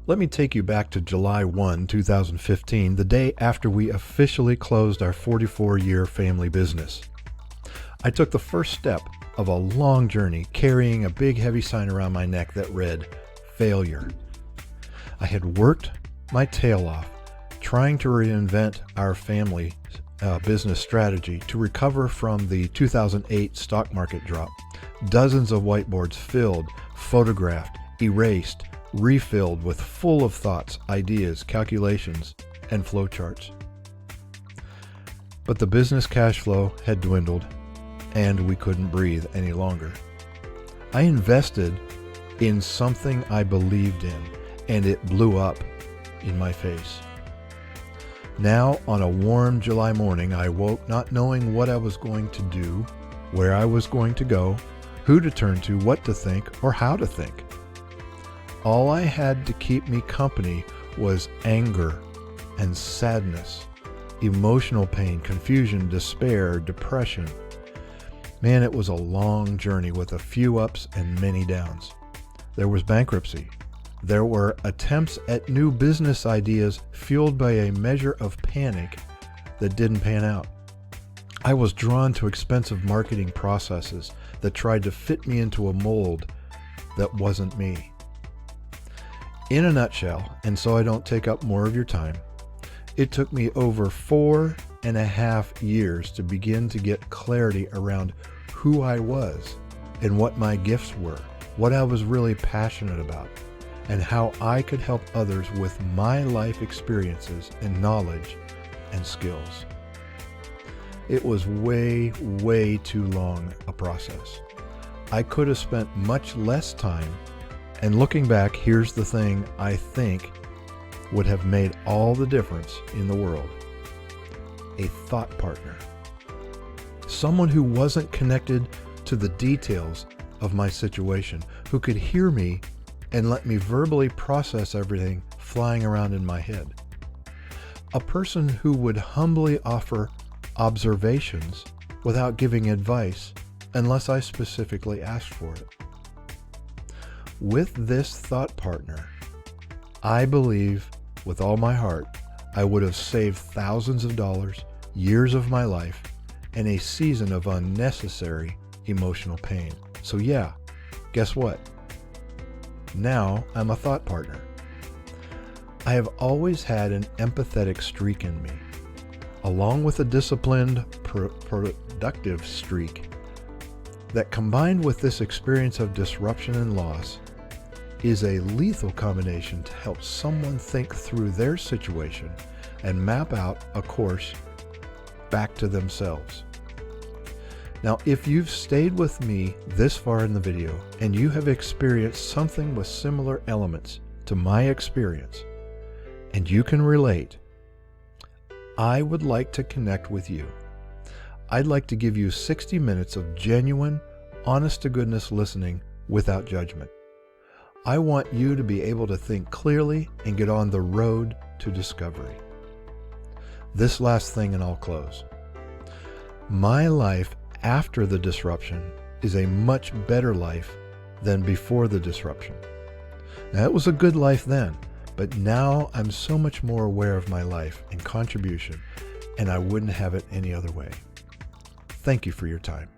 Let me take you back to July 2015, the day after we officially closed our 44-year family business. I took the first step of a long journey carrying a big heavy sign around my neck that read, "Failure." I had worked my tail off trying to reinvent our family business strategy to recover from the 2008 stock market drop. Dozens of whiteboards filled, photographed, erased, refilled with full of thoughts, ideas, calculations, and flowcharts. But the business cash flow had dwindled and we couldn't breathe any longer. I invested in something I believed in and it blew up in my face. Now, on a warm July morning, I woke not knowing what I was going to do, where I was going to go, who to turn to, what to think, or how to think. All I had to keep me company was anger and sadness, emotional pain, confusion, despair, depression. Man, it was a long journey with a few ups and many downs. There was bankruptcy. There were attempts at new business ideas fueled by a measure of panic that didn't pan out. I was drawn to expensive marketing processes that tried to fit me into a mold that wasn't me. In a nutshell, and so I don't take up more of your time, it took me over 4.5 years to begin to get clarity around who I was and what my gifts were, what I was really passionate about, and how I could help others with my life experiences and knowledge and skills. It was way, way too long a process. I could have spent much less time, and looking back, here's the thing I think would have made all the difference in the world. A thought partner. Someone who wasn't connected to the details of my situation, who could hear me and let me verbally process everything flying around in my head. A person who would humbly offer observations without giving advice unless I specifically asked for it. With this thought partner, I believe with all my heart, I would have saved thousands of dollars, years of my life, and a season of unnecessary emotional pain. So yeah, guess what? Now I'm a thought partner. I have always had an empathetic streak in me, along with a disciplined, productive streak that, combined with this experience of disruption and loss, is a lethal combination to help someone think through their situation and map out a course back to themselves. Now, if you've stayed with me this far in the video and you have experienced something with similar elements to my experience and you can relate, I would like to connect with you. I'd like to give you 60 minutes of genuine, honest-to-goodness listening without judgment. I want you to be able to think clearly and get on the road to discovery. This last thing and I'll close. My life after the disruption is a much better life than before the disruption. Now, it was a good life then, but now I'm so much more aware of my life and contribution, and I wouldn't have it any other way. Thank you for your time.